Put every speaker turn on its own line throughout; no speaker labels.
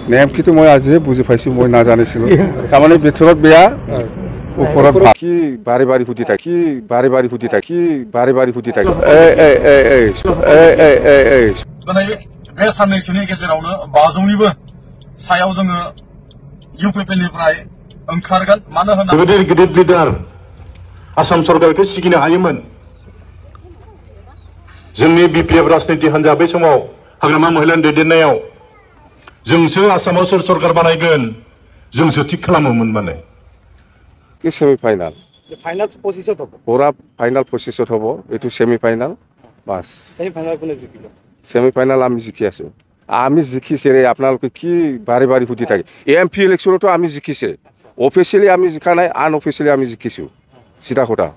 नेमखिथ' मैं आज बुझि पाइছো मैं नाजानिছিলোঁ तारमाने बिथोराव बेया উপৰত কি বাৰে বাৰে ফুটি থাকে কি বাৰে বাৰে ফুটি থাকে কি বাৰে বাৰে ফুটি থাকে
बे साननैसोनि गेजेरावनो 500निबो सायाव जोङो इउपिपिनिफ्राय ओंखारगोन मानो होनना
गिदिर गिदिर लिडार आसाम सरकारखौ सिगिनो हायोमोन जोंनि बिपिएफ राजनिति हान्जा बै समाव हाग्रामा महिलानि दैदेननायाव जोंसो आसामाव सोर सरकार बानायगोन जोंसो थिक खालामोमोन माने
कि सेमिफाइनाल
फाइनाल पजिशन হবো
পুরা ফাইনাল পজিশন হবো এটু সেমিফাইনাল বাস
সেমিফাইনাল কোনে জিকিব
সেমিফাইনাল আমি জিকি আছো আমি জিকিছে রে আপোনালোকে কি বাৰে বাৰে ফুটি থাকে এমপি ইলেকশনতো আমি জিকিছে অফিশিয়ালি আমি জিকা নাই আনঅফিশিয়ালি আমি জিকিছো সিধা কথা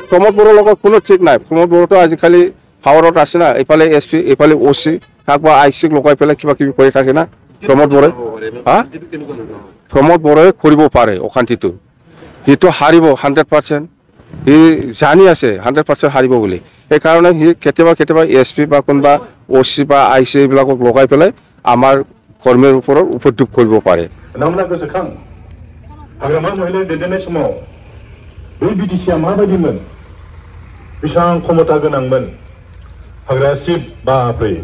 প্ৰমোদ বড়োৰ লগত কোনো ঠিক নাই প্ৰমোদ বড়োটো আজিকালি পাৱাৰত আছে না এফালে এসপি এফালে ওসি কাকবা আইসিক লগাই পেলাই কিবা কিবি কৰি থাকে না প্ৰমোদ বড়ো প্ৰমোদ বড়োয়ে কৰিব পাৰে অশান্তিটো হিতো হাৰিব 100% হি জানি আছে 100% হাৰিব বুলি এই কাৰণে হি কেতিয়াবা এসপি বা কোনবা ওসি বা আইসি এইবিলাকক লগাই পেলাই আমাৰ কৰ্মীৰ ওপৰত উপদ্ৰৱ কৰিব পাৰে
নামনা गोसोखां हाग्रामा महिला दैदेननाय समाव बै बिटिसिआ माबायदिमोन बेसेबां क्षमता गोनांमोन हाग्रा सिब बापरे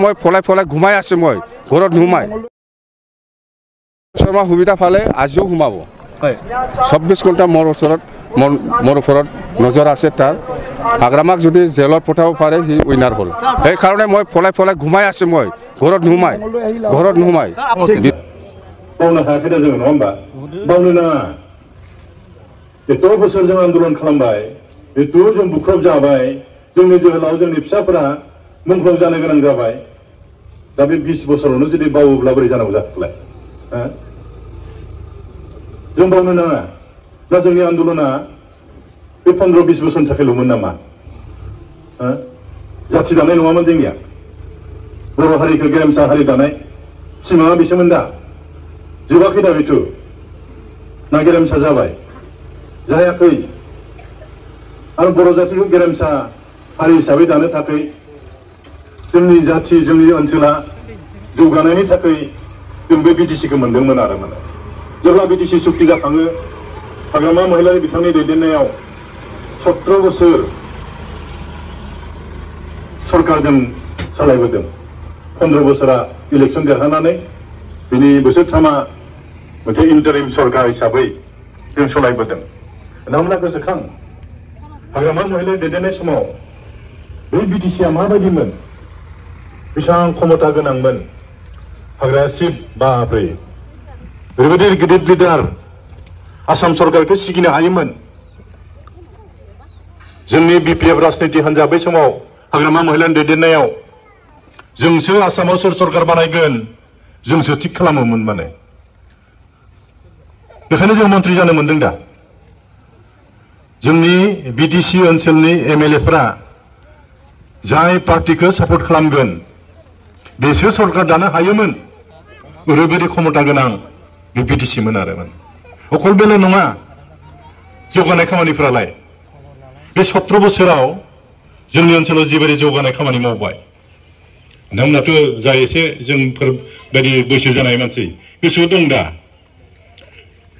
মই ফলাই ঘুমাই আছে মই ঘৰত নুমাই শৰ্মা সুবিধা পালে আজিও ঘুমাব 24 ঘণ্টা মোৰ ওপৰত নজৰ আছে তাৰ হাগ্ৰামাক যদি জেলত পঠাব পাৰে হি উইনাৰ হ'ল এই কাৰণে মই ফলাই ঘুমাই আছে মই ঘৰত নুমাই
बावनो हायाखै दा जोङो नङा होमबा बावनो नाङा एथ' बोसोर जों आन्दोलन खालामबाय एथ' जों बुख्रब जाबाय जोंनि जोहोलाव जोंनि फिसाफोरा मुंख्लं जानो गोनां जाबाय दा बे 20 बोसोरावनो जुदि बावोब्ला बोरै जानांगौ जाखोलाय जों बावनो नाङा दा जोंनि आन्दोलना बे 15-20 बोसोरनि थाखायल'मोन नामा जाथि दानाय नङामोन जोंनिया बर' हारिखौ गेरेमसा हारि दानाय सिमाङा बेसोमोन दा जोबाखै दा बेथ' ना गेरेमसा जाबाय जायाखै आरो बर' जातिखौ गेरेमसा हारि हिसाबै दानो थाखाय जोंनि जाथि जोंनि ओनसोला जौगानायनि थाखाय जों बे बिटिसिखौ मोनदोंमोन आरो माने जेब्ला बिटिसि सुक्ति जाखाङो हाग्रामा महिलानि बिथांनि दैदेननायाव 17 बोसोर सरकारजों सालायबोदों 15 बोसोरा इलेक्सन देरहानानै बिनि बोसोरथामा मोनसे इन्टारिम सरकार हिसाबै जों सालायबोदों नामना गोसोखां हाग्रामा महिला दैदेननाय समाव बै बिटिसिआ माबायदिमोन बेसेबां क्षमता गोनांमोन हाग्रा सिब बापरे ओरैबायदि गिदिर लिडार आसाम सरकारखौ सिगिनो हायोमोन जोंनि बिपिएफ राजनिति हान्जा बै समाव हाग्रामा महिलानि दैदेननायाव जोंसो आसामाव सोर सरकार बानायगोन जोंसो थिक खालामोमोन माने बेखायनो जों मन्त्रि जानो मोनदों दा जोंनि बिटिसि ओनसोलनि एमएलएफोरा जाय पार्टिखौ सापर्ट खालामगोन बेसो सरकार दानो हायोमोन ओरैबायदि क्षमता गोनां बे बिटिसिमोन आरो अकल बेल' नङा जौगानाय खामानिफोरालाय बे 17 बोसोराव जोंनि ओनसोलाव जिबायदि जौगानाय खामानि मावबाय नोंनाथ' जा एसे जोंफोर बायदि बैसो जानाय मानसि गोसोआव दं दा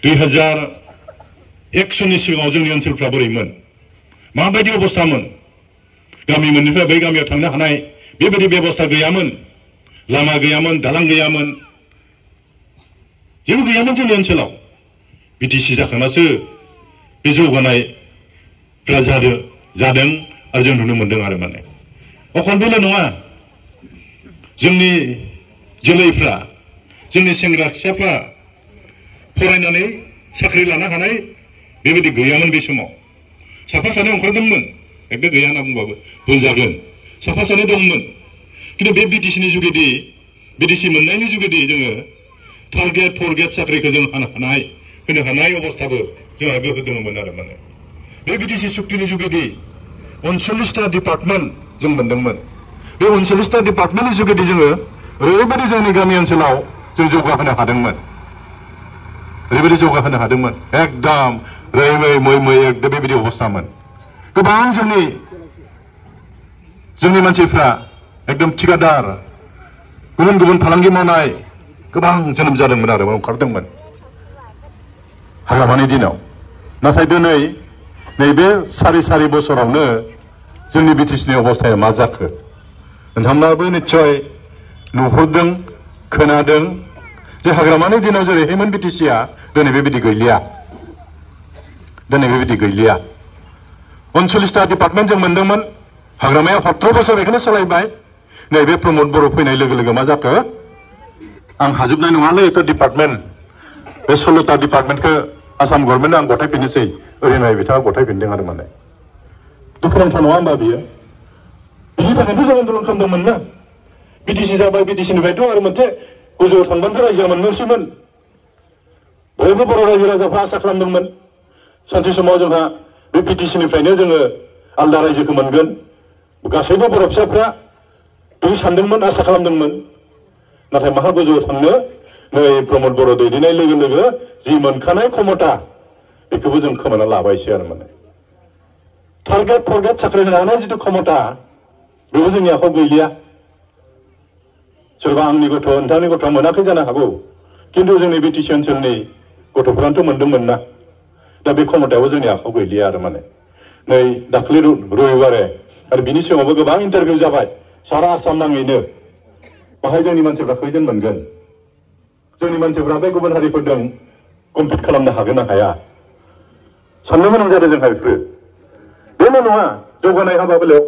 2001 सननि सिगाङाव जोंनि ओनसोलफ्रा बोरैमोन माबायदि अबस्थामोन गामि मोननिफ्राय बै गामियाव थांनो हानाय बेबायदि बेबस्था गैयामोन लामा गैयामोन दालां गैयामोन जेबो गैयामोन जोंनि ओनसोलाव बिटिसि जाखांनासो बे जौगानायफ्रा जादों आरो जों नुनो मोनदों आरो माने अकल बेल' नङा जोंनि जोलैफ्रा जोंनि सेंग्रा फिसाफ्रा फरायनानै साख्रि लानो हानाय बेबायदि गैयामोन बे समाव साफा सानै ओंखारदोंमोन एकदम गैया होनना बुंबाबो बुंजागोन साफा सानै दंमोन खिन्थु बे बिटिसिनि जुगेदि बिटिसि मोननायनि जुगेदि जोङो थार्ड ग्रेड 4th ग्रेड साख्रिखौ जों होनो हानाय अबस्थाबो जोंहा गोहो दङमोन आरो माने बे बिटिसि सुक्तिनि जुगेदि 39टा डिपार्टमेन्ट जों मोनदोंमोन बे 39टा डिपार्टमेन्टनि जुगेदि जोङो ओरैबायदि जोंनि गामि ओनसोलाव जों जौगाहोनो हादोंमोन ओरैबायदि जौगाहोनो हादोंमोन एकदम रैमै मै एकदम बेबायदि अबस्थामोन गोबां जोंनि मानसिफ्रा एकदम ठिकादार गुबुन फालांगि मावनाय गोबां जोनोम जादोंमोन आरो ओंखारदोंमोन हाग्रामानि दिनाव नाथाय दिनै नैबे सारि बोसोरावनो जोंनि बिटिसिनि अबस्थाया मा जाखो नोंथांमोनाबो निश्चय नुहुरदों खोनादों जे हाग्रामानि दिनाव जेरैहायमोन बिटिसिया दिनै बेबायदि गैलिया 39टा डिपार्टमेन्ट जों मोनदोंमोन हाग्रामाया 17 बोसोर बेखौनो सोलायबाय नैबे प्रमोद बर' फैनाय लोगो लोगो मा जाखो आं हाजोबनाय नङालै एथ' डिपार्टमेन्ट बे 16टा डिपार्टमेन्टखौ आसाम गभर्नमेन्टआ आं गथायफिननोसै ओरैनो बिथाङा गथायफिनदों आरो माने दुखुनांथाव नङा होमबा बियो बिनि थाखायनोथ' जों आन्दलन खालामदोंमोन ना बिटिसि जाबाय बिटिसिनिफ्रायथ' आरो मोनसे गोजौआव थांबानो रायजोआ मोननोसैमोन बयबो बर' रायजो राजाफ्रा आसा खालामदोंमोन सानसे समाव जोंहा बे बिटिसिनिफ्रायनो जोङो आलदा रायजोखौ मोनगोन गासैबो बर' फिसाफ्रा बिदि सानदोंमोन आसा खालामदोंमोन नाथाय माहा गोजौआव थांनो नै प्रमोद बर' दैदेननाय लोगो लोगो जि मोनखानाय क्षमता बेखौबो जों खोमाना लाबायसै आरो माने टारगेट फरगेट साख्रि होनो हानाय जिथु क्षमता बेबो जोंनि आखायाव गैलिया सोरबा आंनि गथ' नोंथांनि गथ'आ मोनाखै जानो हागौ खिन्थु जोंनि बिटिसि ओनसोलनि गथ'फ्रानोथ' मोनदोंमोन ना दा बे क्षमतायाबो जोंनि आखायाव गैलिया आरो माने नै दाख्लै रबिबारे आरो बिनि सिगाङावबो गोबां इन्टारभिउ जाबाय सारा आसाम नाङैनो बाहाय जोंनि मानसिफ्रा खैजोन मोनगोन जोंनि मानसिफ्रा बे गुबुन हारिफोरजों कम्पिट खालामनो हागोन ना हाया साननो गोनां जादों जोंहा बेफोरो बेल' नङा जौगानाय हाबा बेलायाव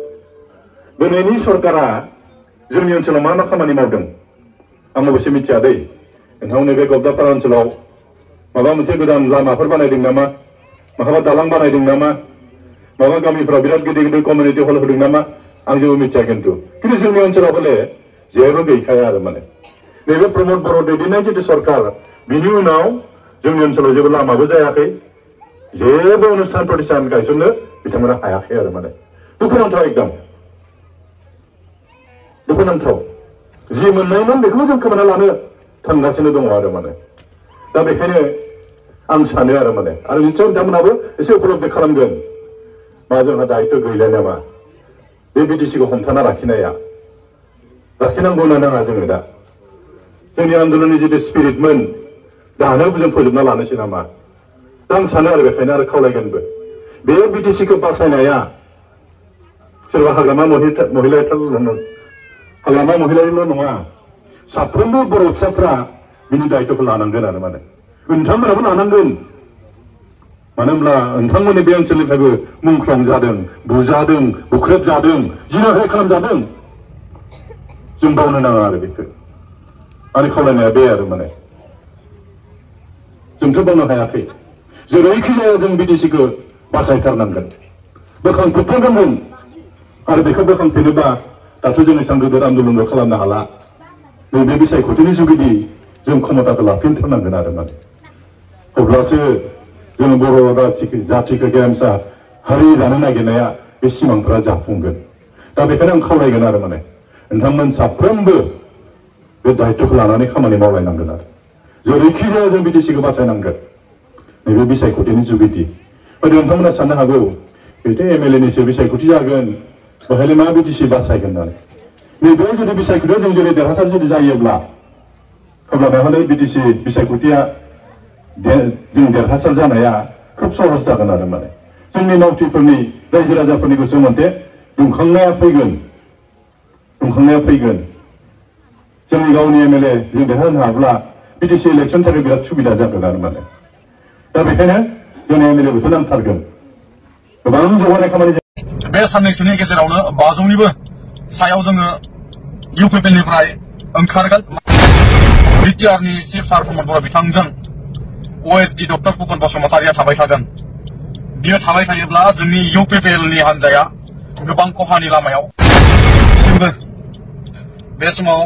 दिनैनि सरकारा जोंनि ओनसोलाव मा खामानि मावदों आं अबयसे मिथिया दै नोंथांमोननि बे गबदापारा ओनसोलाव माबा मोनसे गोदान लामाफोर बानायदों नामा माहाबा दालां बानायदों नामा माबा गामिफ्राव बिराद गिदिर गिदिर कमिउनिटि हल होदों नामा आं जेबो मिथिया खिन्थु जोंनि ओनसोलाव हले जेबो गैखाया आरो माने नैबे प्रमोद बर' दैदेननाय जितु सरकार बिनि उनाव जोंनि ओनसोलाव जेबो लामाबो जायाखै जेबो अनुष्ठान प्रतिष्ठान गायसननो बिथांमोना हायाखै आरो माने दुखुनांथाव एकदम दुखुनांथाव जि मोननायमोन बेखौबो जों खोमाना लानो थांगासिनो दङ आरो माने दा बेखायनो आं सानो आरो माने आरो निश्चय बिथांमोनाबो एसे उपलब्धि खालामगोन मा जोंहा दायित्व गैला नामा बे बिटिसिखौ हमथाना लाखिनांगौ ना नाङा जोङो दा जोंनि आन्दलननि जितु स्पिरिटमोन दानो जों फोजोबना लानोसै नामा दा आं सानो आरो बेखायनो आरो खावलायगोनबो बे बिटिसिखौ बासायनाया सोरबा हाग्रामा महिलानिल' नङा साफ्रोमबो बर' फिसाफ्रा बिनि दायित्वखौ लानांगोन आरो माने नोंथांमोनाबो लानांगोन मानो होनब्ला नोंथांमोननि बे ओनसोलनिफ्रायबो मुंख्लं जादों बुजादों बुख्रेब जादों जिनाहारि खालामजादों जों बावनो नाङा आरो बेखौ आंनि खावलायनाया बे आरो माने जोंथ' बावनो हायाखै जेरैखि जाया जों बिटिसिखौ बासायथारनांगोन बोखांफिननांगोन आरो बेखौ बोखांफिनोबा दाथ' जों एसेबां गिदिर आन्दलनबो खालामनो हाला नैबे बिसायख'थिनि जुगिदि जों क्षमताखौ लाफिनथारनांगोन आरो माने अब्लासो जों बर' जाथिखौ गेरेमसा हारि जानो नागिरनाया बे सिमांफोरा जाफुंगोन दा बेखायनो आं खावलायगोन आरो माने नोंथांमोन साफ्रोमबो बे दायित्वखौ लानानै खामानि मावलायनांगोन आरो जेरैखि जाया जों बिटिसिखौ बासायनांगोन नैबे बिसायख'थिनि जुगिदि नोंथांमोना साननो हागौ बेथ' एमएलएनिसो बिसायख'थि जागोन बेहायलाय मा बिटिसि बासायगोन होननानै नैबे जुदि बिसायख'थियाव जों जुदि देरहासार जुदि जायोब्ला अब्ला बेहाय बिटिसि बिसायख'थिया जों देरहासार जानाया खोब सहज जागोन आरो माने जोंनि मावथिफोरनि रायजो राजाफोरनि गोसोआव मोनसे दुंखांनाया फैगोन जोंनि गावनि एमएलए जों देरहानो हाब्ला बिटिसि इलेक्सन थाखाय बिराद सुबिदा जागोन आरो माने दा बेखायनो जोंनि एमएलएखौथ' नांथारगोन गोबां जौगानाय खामानि
बे साननैसोनि गेजेरावनो 500निबो सायाव जोङो इउपिपिएलनिफ्राय ओंखारगोन बिटिआरनि चिफ सार प्रमोद बर' बिथांजों ओएसडि डक्टर फुकन बसुमतारिया थाबाय थागोन बियो थाबाय थायोब्ला जोंनि इउपिपिएलनि हान्जाया गोबां खहानि लामायाव दासिमबो बे समाव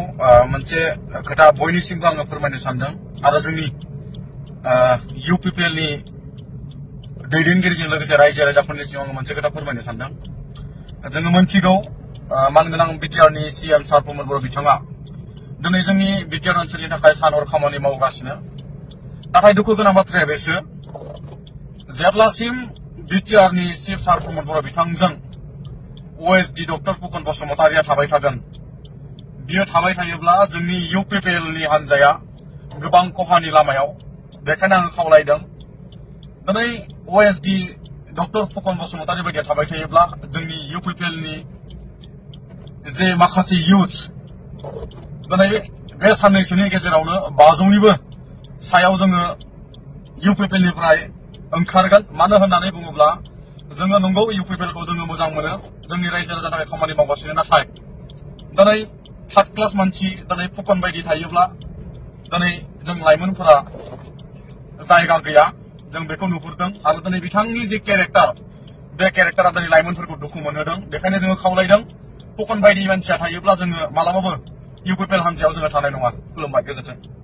मोनसे खोथा बयनिसिमबो आङो फोरमायनो सानदों आरो जोंनि इउपिपिएलनि दैदेनगिरिजों लोगोसे रायजो राजाफोरनि सिगाङाव आङो मोनसे खोथा फोरमायनो सानदों जोङो मोनथिगौ मानगोनां बिटिआरनि सिएम सार प्रमोद बर' बिथाङा दिनै जोंनि बिटिआर ओनसोलनि थाखाय सानहर खामानि मावगासिनो नाथाय दुखु गोनां बाथ्राया बेसो जेब्लासिम बिटिआरनि चिफ सार प्रमोद बर' बिथांजों ओएसडि डक्टर फुकन बसुमतारिया थाबाय थागोन बियो थाबाय थायोब्ला जोंनि इउपिपिएलनि हान्जाया गोबां खहानि लामायाव बेखायनो आं खावलायदों दिनै OSD डक्टर फुकन बसुमतारी बायदिया थाबाय थायोब्ला जोंनि UPPL नि जे माखासे इउथ दिनै बे साननैसोनि गेजेरावनो 500निबो सायाव जोङो UPPL निफ्राय ओंखारगोन मानो होननानै बुङोब्ला जोङो नंगौ UPPL खौ जोङो मोजां मोनो जोंनि रायजो राजानि थाखाय खामानि मावगासिनो नाथाय दिनै थार्ड क्लास मानसि दिनै फुकन बायदि थायोब्ला दिनै जों लाइमोनफोरा जायगा गैया जों बेखौ नुहुरदों आरो दिनै बिथांनि जे केरेक्टार बे केरेक्टारा दिनै लाइमोनफोरखौ दुखु मोनहोदों बेखायनो जोङो खावलायदों फुकन बायदि मानसिया थायोब्ला जोङो मालाबाबो UPPL हान्जायाव जोङो थानाय नङा खुलुमबाय गोजोन्थों